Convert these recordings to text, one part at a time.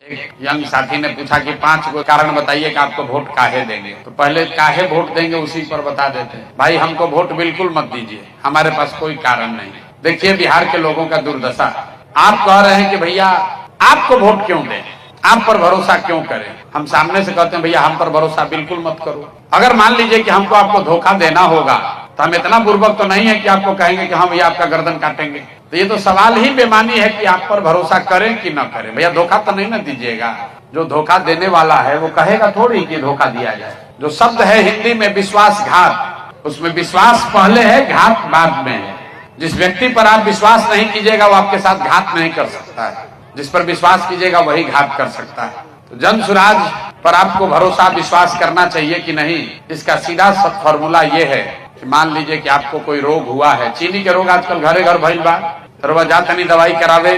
एक यंग साथी ने पूछा कि 5 को कारण बताइए कि आपको वोट काहे देंगे। तो पहले काहे वोट देंगे उसी पर बता देते हैं। भाई हमको वोट बिल्कुल मत दीजिए, हमारे पास कोई कारण नहीं। देखिए बिहार के लोगों का दुर्दशा। आप कह रहे हैं कि भैया आपको वोट क्यों दें, आप पर भरोसा क्यों करें। हम सामने से कहते हैं भैया हम पर भरोसा बिल्कुल मत करो। अगर मान लीजिए कि हमको आपको धोखा देना होगा तो हम इतना बुर्बक तो नहीं है कि आपको कहेंगे कि हम भैया आपका गर्दन काटेंगे। तो ये तो सवाल ही बेमानी है कि आप पर भरोसा करें कि न करें। भैया धोखा तो नहीं ना दीजिएगा। जो धोखा देने वाला है वो कहेगा थोड़ी कि धोखा दिया जाए। जो शब्द है हिंदी में विश्वासघात, उसमें विश्वास पहले है, घात बाद में है। जिस व्यक्ति पर आप विश्वास नहीं कीजिएगा वो आपके साथ घात नहीं कर सकता है, जिस पर विश्वास कीजिएगा वही घात कर सकता है। तो जन सुराज पर आपको भरोसा विश्वास करना चाहिए कि नहीं, इसका सीधा फॉर्मूला ये है कि मान लीजिए कि आपको कोई रोग हुआ है। चीनी के रोग आजकल घरे घर भइल बा, तो जात नहीं दवाई करावे,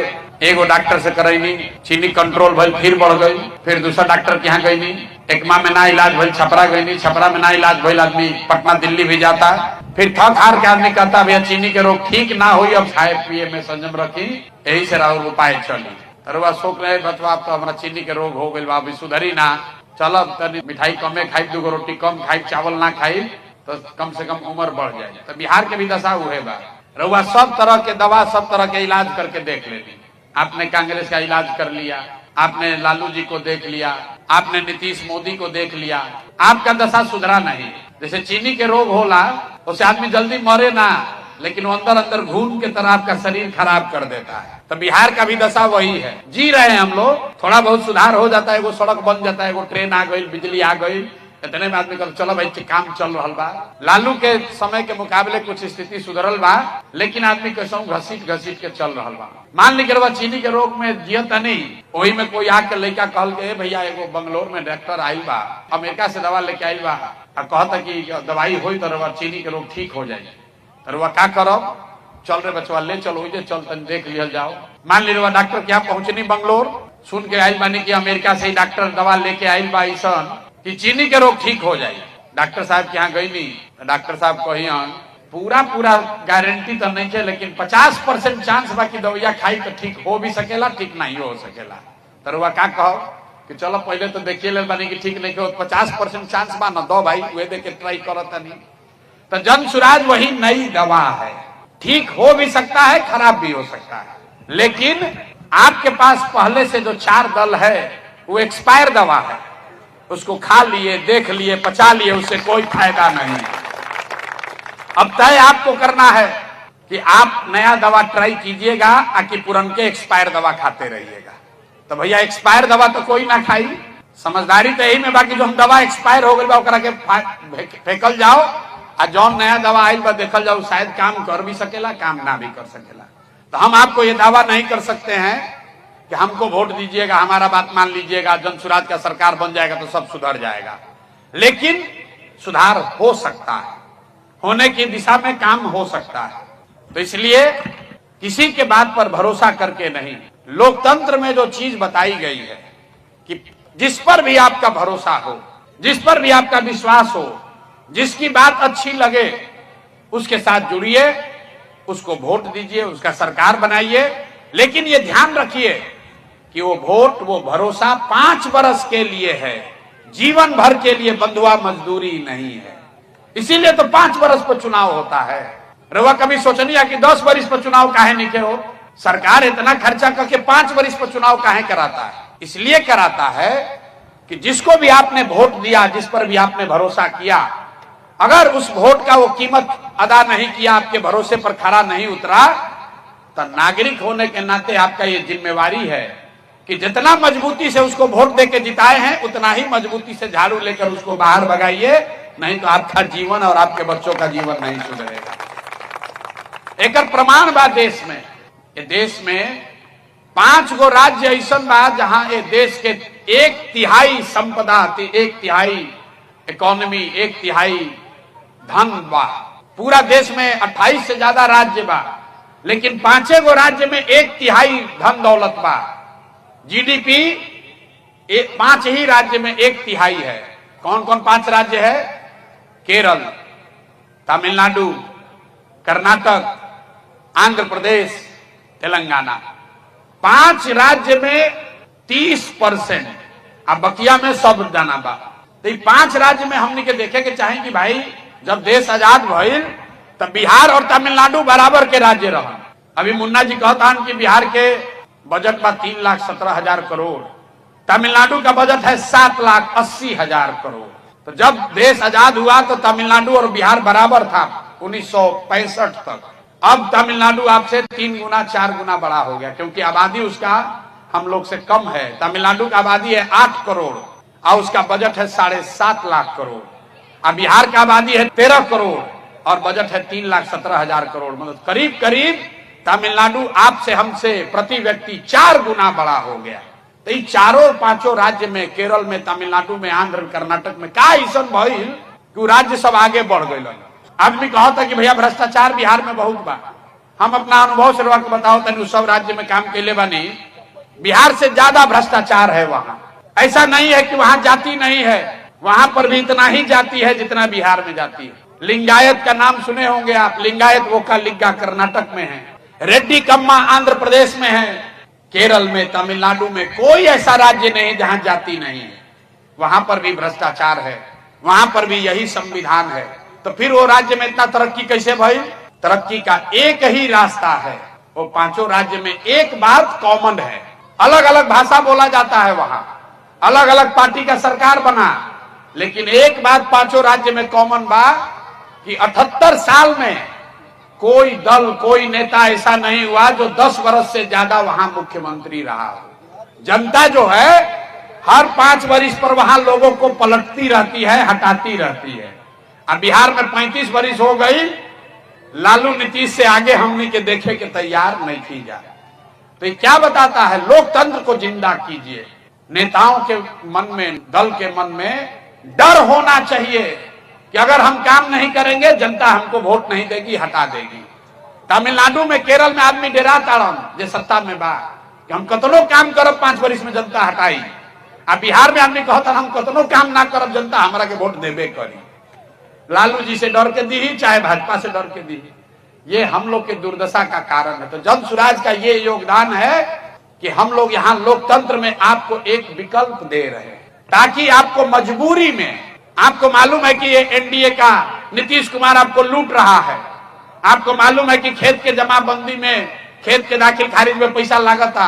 एगो डॉक्टर से करैनी, चीनी कंट्रोल भइल, फिर बढ़ गई, फिर दूसरा डॉक्टर के यहाँ गईनी, एकमा में ना इलाज भइल छपरा गईनी, छपरा में ना इलाज भइल आदमी पटना दिल्ली भी जाता, फिर थक हार के आदमी कहता भैया चीनी के रोग ठीक ना हुई, अब खाए पिए में संयम रखी, यही से राहुल उपाय चली। तरुआ सोच रहे बचवा तो हमारा चीनी के रोग हो गई, अभी सुधरी ना, चलब तनी मिठाई कमे खाई, 2 रोटी कम खाई, चावल ना खाई तो कम से कम उम्र बढ़ जाए। तो बिहार के भी दशा हुए बा। रउआ सब तरह के दवा, सब तरह के इलाज करके देख लेनी। आपने कांग्रेस का इलाज कर लिया, आपने लालू जी को देख लिया, आपने नीतीश मोदी को देख लिया, आपका दशा सुधरा नहीं। जैसे चीनी के रोग होला उससे आदमी जल्दी मरे ना, लेकिन वो अंदर अंदर घून के तरह आपका शरीर खराब कर देता है। तो बिहार का भी दशा वही है। जी रहे हैं हम लोग, थोड़ा बहुत सुधार हो जाता है, वो सड़क बन जाता है, वो ट्रेन आ गई, बिजली आ गई, इतने में आदमी कहता चलो भाई काम चल रहा बा। लालू के समय के मुकाबले कुछ स्थिति सुधरल बा, लेकिन आदमी कैसा घसीट घसीट के चल रहा बा। मान लीजिए चीनी के रोग में जियत नहीं, वही में कोई आके लड़का कहल के भैया एगो बंगलोर में डॉक्टर आयल बा, अमेरिका से दवा लेके आयल बा, कहता कि दवाई हुई तो चीनी के रोग ठीक हो जाए। तो का करब, चल रे बचवा ले चलो चल तन देख लिया जाओ। मान लीजिए डॉक्टर क्या पहुंचनी बंगलोर, सुन के आयल बानी कि अमेरिका से डॉक्टर दवा लेके आयल बा ऐसा कि चीनी के रोग ठीक हो जाए। डॉक्टर साहब के यहाँ गई नहीं, डॉक्टर साहब कही पूरा गारंटी तो नहीं है, लेकिन 50% चांस बा कि दवाइया खाई तो ठीक हो भी सकेला, ठीक नहीं हो सकेला। तरुआ का कहो कि चलो पहले तो देखिए ले बानी कि ठीक नहीं हो, 50% चांस बा न दो भाई, वे देख के ट्राई करता नहीं। तो जन सुराज वही नई दवा है, ठीक हो भी सकता है, खराब भी हो सकता है, लेकिन आपके पास पहले से जो 4 दल है वो एक्सपायर दवा है, उसको खा लिए, देख लिए, पचा लिए, उससे कोई फायदा नहीं। अब तय आपको करना है कि आप नया दवा ट्राई कीजिएगा कि पुरनके एक्सपायर दवा खाते रहिएगा। तो भैया एक्सपायर दवा तो कोई ना खाई, समझदारी तो यही में बाकी जो हम दवा एक्सपायर हो गई के फेंकल जाओ, और जौन नया दवा आयल बा देखल जाओ शायद काम कर भी सकेला, काम ना भी कर सकेला। तो हम आपको ये दावा नहीं कर सकते हैं कि हमको वोट दीजिएगा, हमारा बात मान लीजिएगा, जन सुराज का सरकार बन जाएगा तो सब सुधर जाएगा, लेकिन सुधार हो सकता है, होने की दिशा में काम हो सकता है। तो इसलिए किसी के बात पर भरोसा करके नहीं, लोकतंत्र में जो चीज बताई गई है कि जिस पर भी आपका भरोसा हो, जिस पर भी आपका विश्वास हो, जिसकी बात अच्छी लगे उसके साथ जुड़िए, उसको वोट दीजिए, उसका सरकार बनाइए, लेकिन ये ध्यान रखिए कि वो वोट, वो भरोसा 5 वर्ष के लिए है, जीवन भर के लिए बंधुआ मजदूरी नहीं है। इसीलिए तो 5 वर्ष पर चुनाव होता है। रवा कभी सोचनिया कि 10 वर्ष पर चुनाव काहे नहीं के हो, सरकार इतना खर्चा करके 5 वर्ष पर चुनाव काहे कराता है। इसलिए कराता है कि जिसको भी आपने वोट दिया, जिस पर भी आपने भरोसा किया, अगर उस वोट का वो कीमत अदा नहीं किया, आपके भरोसे पर खरा नहीं उतरा, तो नागरिक होने के नाते आपका ये जिम्मेवारी है कि जितना मजबूती से उसको वोट देके जिताए हैं उतना ही मजबूती से झाड़ू लेकर उसको बाहर भगाइए, नहीं तो आपका जीवन और आपके बच्चों का जीवन नहीं सुधरेगा। एक प्रमाण बा देश में, ये देश में 5 गो राज्य ऐसा बा जहां ये देश के 1/3 संपदा, 1/3 इकोनॉमी, 1/3 धन बा। पूरा देश में 28 से ज्यादा राज्य बा, लेकिन 5 गो राज्य में 1/3 धन दौलत बा। जीडीपी 5 ही राज्य में 1/3 है। कौन कौन 5 राज्य है? केरल, तमिलनाडु, कर्नाटक, आंध्र प्रदेश, तेलंगाना। 5 राज्य में 30%। अब बकिया में सब जाना बा। तो 5 राज्य में हमने के देखे के चाहे कि भाई जब देश आजाद भइल तब बिहार और तमिलनाडु बराबर के राज्य रहा। अभी मुन्ना जी कहता कि बिहार के बजट बा 3,17,000 करोड़, तमिलनाडु का बजट है 7,80,000 करोड़। तो जब देश आजाद हुआ तो तमिलनाडु और बिहार बराबर था 1965 तक। अब तमिलनाडु आपसे 3 गुना 4 गुना बड़ा हो गया, क्योंकि आबादी उसका हम लोग से कम है। तमिलनाडु का आबादी है 8 करोड़ और उसका बजट है 7.5 लाख करोड़। अब बिहार का आबादी है 13 करोड़ और बजट है 3,17,000 करोड़। मतलब करीब करीब तमिलनाडु आपसे हमसे प्रति व्यक्ति 4 गुना बड़ा हो गया। तो ये चारों 5 राज्य में, केरल में, तमिलनाडु में, आंध्र, कर्नाटक में का ऐसा भइल कि राज्य सब आगे बढ़ गए। आदमी कहता कि भैया भ्रष्टाचार बिहार में बहुत बा। हम अपना अनुभव से बताओ तनी सब राज्य में काम कैले बानी, बिहार से ज्यादा भ्रष्टाचार है वहां। ऐसा नहीं है कि वहां जाति नहीं है, वहां पर भी इतना ही जाति है जितना बिहार में जाति है। लिंगायत का नाम सुने होंगे आप, लिंगायत वोका लिग्गा कर्नाटक में है, रेड्डी कम्मा आंध्र प्रदेश में है, केरल में, तमिलनाडु में कोई ऐसा राज्य नहीं जहां जाति नहीं है। वहां पर भी भ्रष्टाचार है, वहां पर भी यही संविधान है। तो फिर वो राज्य में इतना तरक्की कैसे भई? तरक्की का एक ही रास्ता है, वो 5 राज्य में एक बात कॉमन है। अलग अलग भाषा बोला जाता है वहां, अलग अलग पार्टी का सरकार बना, लेकिन एक बात 5 राज्य में कॉमन बा कि 78 साल में कोई दल, कोई नेता ऐसा नहीं हुआ जो 10 वर्ष से ज्यादा वहां मुख्यमंत्री रहा हो। जनता जो है हर 5 वर्ष पर वहां लोगों को पलटती रहती है, हटाती रहती है। अब बिहार में 35 वर्ष हो गई, लालू नीतीश से आगे हमने के देखे के तैयार नहीं की जाए। तो ये क्या बताता है? लोकतंत्र को जिंदा कीजिए। नेताओं के मन में, दल के मन में डर होना चाहिए कि अगर हम काम नहीं करेंगे जनता हमको वोट नहीं देगी, हटा देगी। तमिलनाडु में, केरल में आदमी डेरा ताड़न जे सत्ता में बा कि हम कतनो काम करब 5 वर्ष में जनता हटाई। अब बिहार में आदमी कहता हम कतनो काम ना करब जनता हमरा के वोट देबे करी। लालू जी से डर के दी ही, चाहे भाजपा से डर के दी। ये हम लोग के दुर्दशा का कारण है। तो जन सुराज का ये योगदान है कि हम लोग यहाँ लोकतंत्र में आपको एक विकल्प दे रहे हैं, ताकि आपको मजबूरी में, आपको मालूम है कि ये एनडीए का नीतीश कुमार आपको लूट रहा है, आपको मालूम है कि खेत के जमाबंदी में, खेत के दाखिल खारिज में पैसा लागता,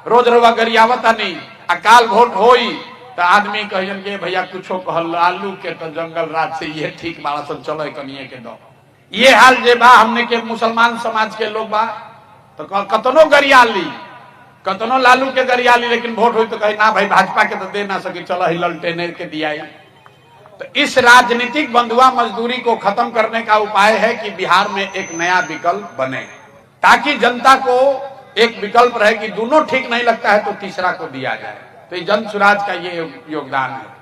रोज रोज गरियावता नहीं, अकाल वोट होई तो आदमी कहियन के भैया कुछो कहल, लालू के तो जंगल राज से ये ठीक बाड़ा सब चलो कनिए के दो। ये हाल जे बा हमने के मुसलमान समाज के लोग बा तो कतनो गरियाली, कतनो लालू के गरियाली, लेकिन वोट हुई तो कहे ना भाई भाजपा के तो दे ना सके, चलो हिलल टेने के दिया। तो इस राजनीतिक बंधुआ मजदूरी को खत्म करने का उपाय है कि बिहार में एक नया विकल्प बने, ताकि जनता को एक विकल्प रहे कि दोनों ठीक नहीं लगता है तो तीसरा को दिया जाए। तो ये जन सुराज का ये योगदान है।